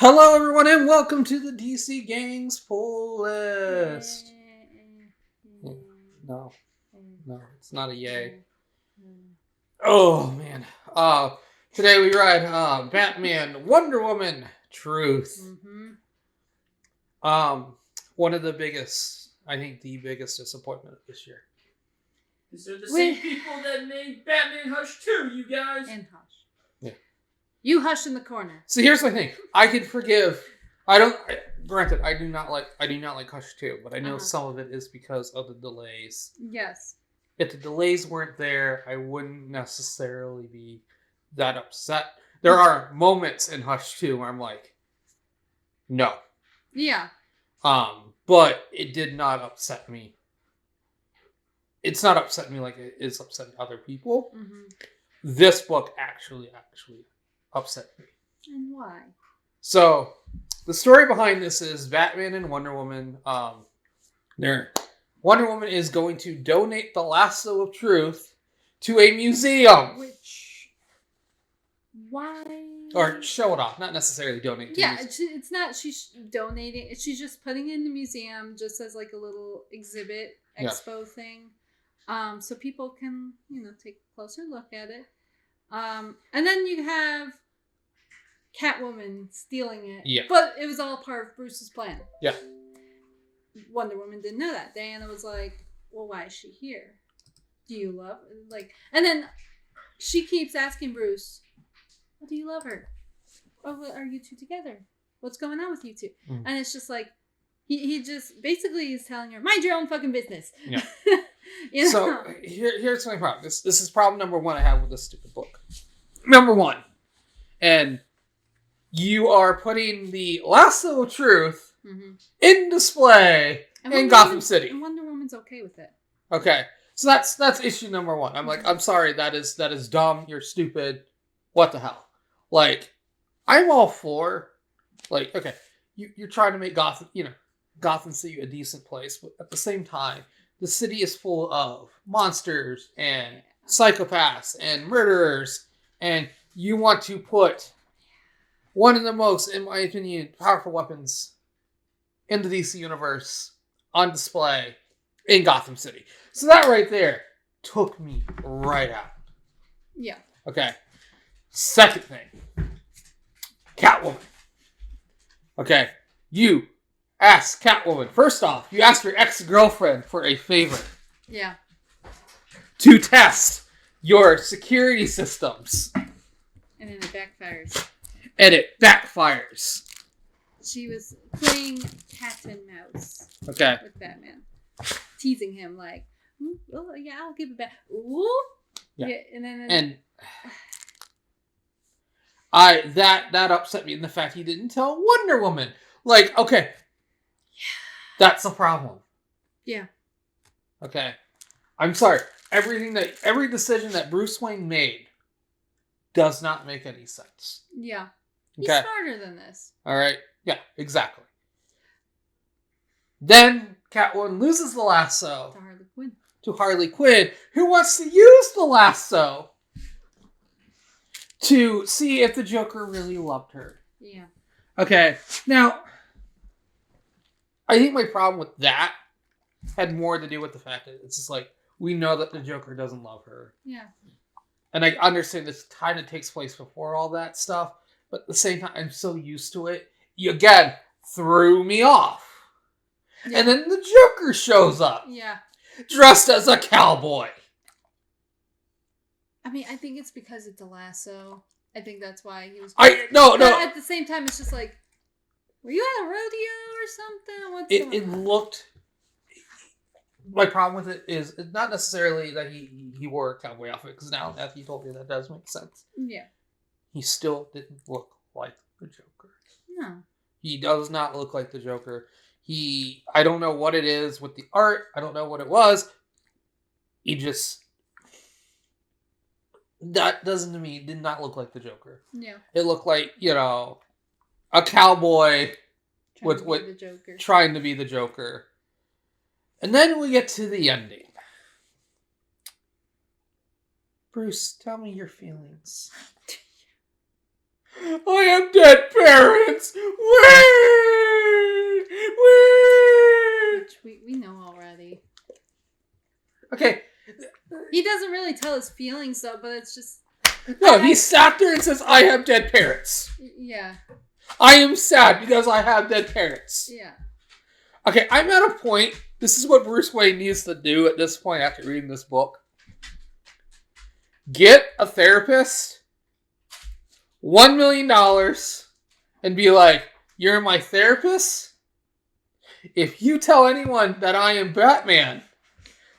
Hello, everyone, and welcome to the DC Gangs Pull List. No, it's not a yay. Oh man. Today we ride Batman, Wonder Woman, Truth. One of the biggest, I think, the biggest disappointment of this year. These are the same people that made Batman Hush 2, you guys. And Hush. Yeah. You hush in the corner. So here's my thing. I can forgive. Granted, I do not like Hush 2, but I know some of it is because of the delays. Yes. If the delays weren't there, I wouldn't necessarily be that upset. There are moments in Hush 2 where I'm like, no. Yeah. But it did not upset me. It's not upset me like it is upsetting other people. Mm-hmm. This book actually upset me. And why? So, the story behind this is Batman and Wonder Woman. Wonder Woman is going to donate the lasso of truth to a museum. Why? Or show it off, not necessarily donate. Yeah, it's not. She's donating. She's just putting it in the museum, just as like a little exhibit expo thing, so people can take a closer look at it. And then you have Catwoman stealing it. Yeah. But it was all part of Bruce's plan. Yeah. Wonder Woman didn't know that. Diana was like, well, why is she here? Do you love her? And then she keeps asking Bruce, well, do you love her? Oh, are you two together? What's going on with you two? Mm. And it's just like, he just basically is telling her, mind your own fucking business. Yeah. So here's my problem. This is problem number one I have with this stupid book. Number one. And you are putting the lasso of truth in display in Gotham City. And Wonder Woman's okay with it. Okay. So that's issue number one. I'm like, I'm sorry, that is dumb, you're stupid. What the hell? Like, I'm all for, like, okay, you're trying to make Gotham City a decent place, but at the same time, the city is full of monsters and psychopaths and murderers, and you want to put one of the most, in my opinion, powerful weapons in the DC universe on display in Gotham City. So that right there took me right out. Yeah. Okay. Second thing. Catwoman. Okay. You ask Catwoman. First off, you ask your ex-girlfriend for a favor. Yeah. To test your security systems. And then it backfires. And it backfires. She was playing cat and mouse. Okay. With Batman. Teasing him like, oh yeah, I'll give it back. Ooh. Yeah. And then... And... that upset me in the fact he didn't tell Wonder Woman. Like, okay. Yeah. That's the problem. Yeah. Okay. I'm sorry. Every decision that Bruce Wayne made does not make any sense. Yeah. Okay. He's smarter than this. Alright. Yeah, exactly. Then Catwoman loses the lasso to Harley Quinn, who wants to use the lasso to see if the Joker really loved her. Yeah. Okay, now, I think my problem with that had more to do with the fact that it's just like, we know that the Joker doesn't love her. Yeah. And I understand this kind of takes place before all that stuff, but at the same time, I'm so used to it. You, again, threw me off. Yeah. And then the Joker shows up. Yeah. Dressed as a cowboy. I mean, I think it's because it's a lasso. I think that's why he was... No. At the same time, it's just like, were you at a rodeo or something? It looked... My problem with it is it's not necessarily that he wore a cowboy outfit, because now that you told me that does make sense. Yeah. He still didn't look like the Joker. No. He does not look like the Joker. I don't know what it is with the art. I don't know what it was. He just... That doesn't, to me, did not look like the Joker. Yeah. It looked like, a cowboy trying to be the Joker. And then we get to the ending. Bruce, tell me your feelings. I have dead parents. Wait. Which we know already. Okay. He doesn't really tell his feelings though, but it's just. No, he sat there and says, I have dead parents. Yeah. I am sad because I have dead parents. Yeah. Okay, I'm at a point. This is what Bruce Wayne needs to do at this point after reading this book. Get a therapist, $1 million, and be like, you're my therapist? If you tell anyone that I am Batman,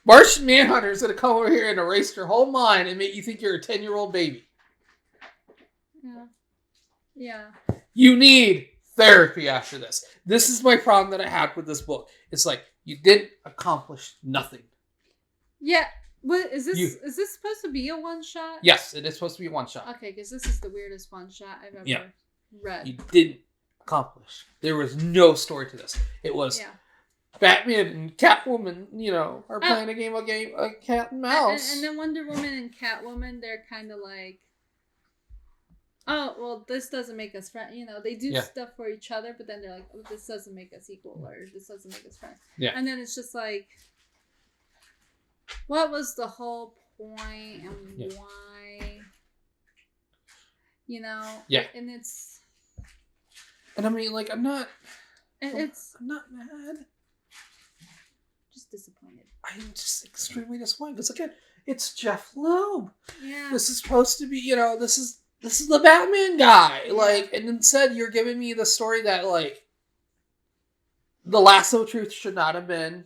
Martian Manhunter is going to come over here and erase your whole mind and make you think you're a 10-year-old baby. Yeah. Yeah. You need therapy after this. This is my problem that I had with this book. It's like, you didn't accomplish nothing. Yeah. What is this? You- Is this supposed to be a one shot? Yes, it is supposed to be a one-shot. Okay, because this is the weirdest one shot I've ever read. You didn't accomplish. There was no story to this. It was Batman and Catwoman, are playing a game of cat and mouse. And then Wonder Woman and Catwoman, they're kind of like, oh, well, this doesn't make us friends. They do stuff for each other, but then they're like, oh, this doesn't make us equal, or this doesn't make us friends. Yeah. And then it's just like, what was the whole point and why? Yeah. And it's. And I mean, like, I'm not I'm not mad. just disappointed. I'm just extremely disappointed because again, it's Jeph Loeb. Yeah. This is supposed to be, this is the Batman guy. Like, and instead you're giving me the story that like the lasso of truth should not have been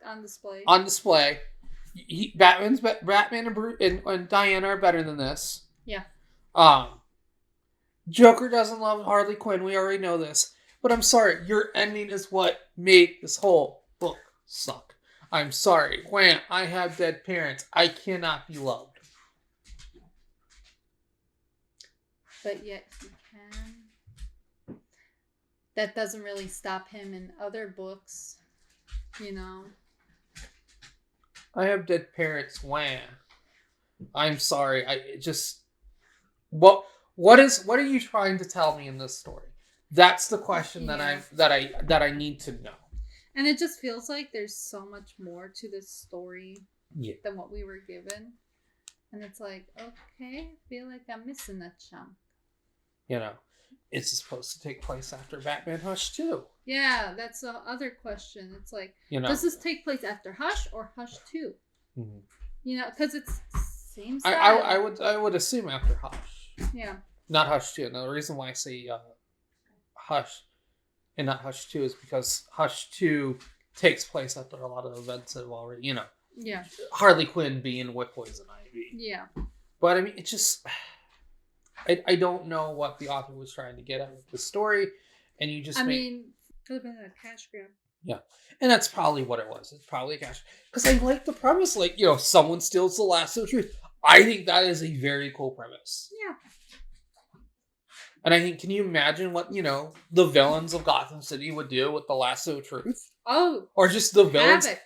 on display. Batman and Diana are better than this. Yeah. Joker doesn't love Harley Quinn. We already know this. But I'm sorry, your ending is what made this whole book suck. I'm sorry. When I have dead parents, I cannot be loved. But yet he can. That doesn't really stop him in other books, I have dead parents. When I'm sorry. What are you trying to tell me in this story? That's the question that I need to know. And it just feels like there's so much more to this story than what we were given. And it's like, okay, I feel like I'm missing a chunk. Is it supposed to take place after Batman Hush 2? Yeah, that's the other question. It's like, does this take place after Hush or Hush 2? Mm-hmm. Because it's same style. I would assume after Hush. Yeah. Not Hush 2. Now, the reason why I say Hush and not Hush 2 is because Hush 2 takes place after a lot of events that have already, Yeah. Harley Quinn being with Poison Ivy. Yeah. But, I mean, it just... I don't know what the author was trying to get at with the story, and you just could have been a cash grab. Yeah. And that's probably what it was. It's probably a cash... Because I like the premise, like, someone steals the lasso of truth. I think that is a very cool premise. Yeah. And I think, can you imagine what, the villains of Gotham City would do with the lasso of truth? Oh. Or just the villains. Havoc.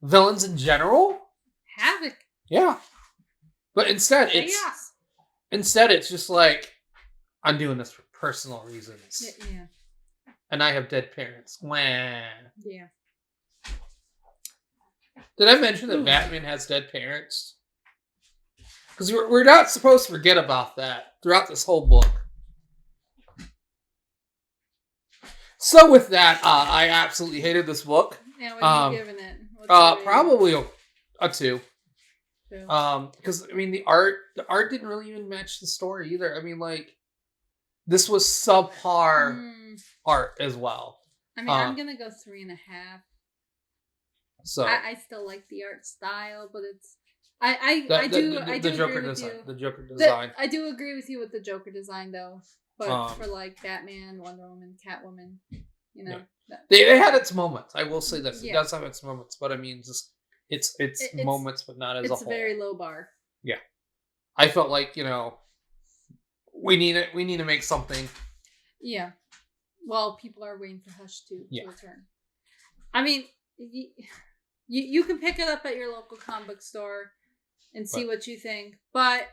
Villains in general? Havoc. Yeah. But instead, it's just like, I'm doing this for personal reasons. Yeah. And I have dead parents. Wah. Yeah. Did I mention that Batman has dead parents? Because we're not supposed to forget about that throughout this whole book. So with that, I absolutely hated this book. Yeah, what are you giving it? Probably a 2. Because the art didn't really even match the story either. I mean, like, this was subpar art as well. I'm gonna go 3.5. So I still like the art style, but it's I do Joker agree design. with you. The Joker design. I do agree with you with the Joker design though. But for like Batman, Wonder Woman, Catwoman, They had its moments. I will say this. It does have its moments, but I mean, just it's moments, but not as a whole. It's a very low bar. Yeah, I felt like we need to make something. Yeah, well, people are waiting for Hush to return. I mean, you can pick it up at your local comic book store and see what you think, but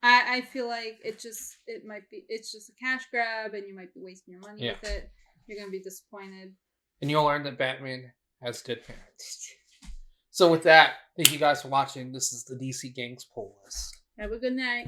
I feel like it's just a cash grab, and you might be wasting your money with it. You're gonna be disappointed. And you'll learn that Batman has good parents. So with that, thank you guys for watching. This is the DC Gangs poll list. Have a good night.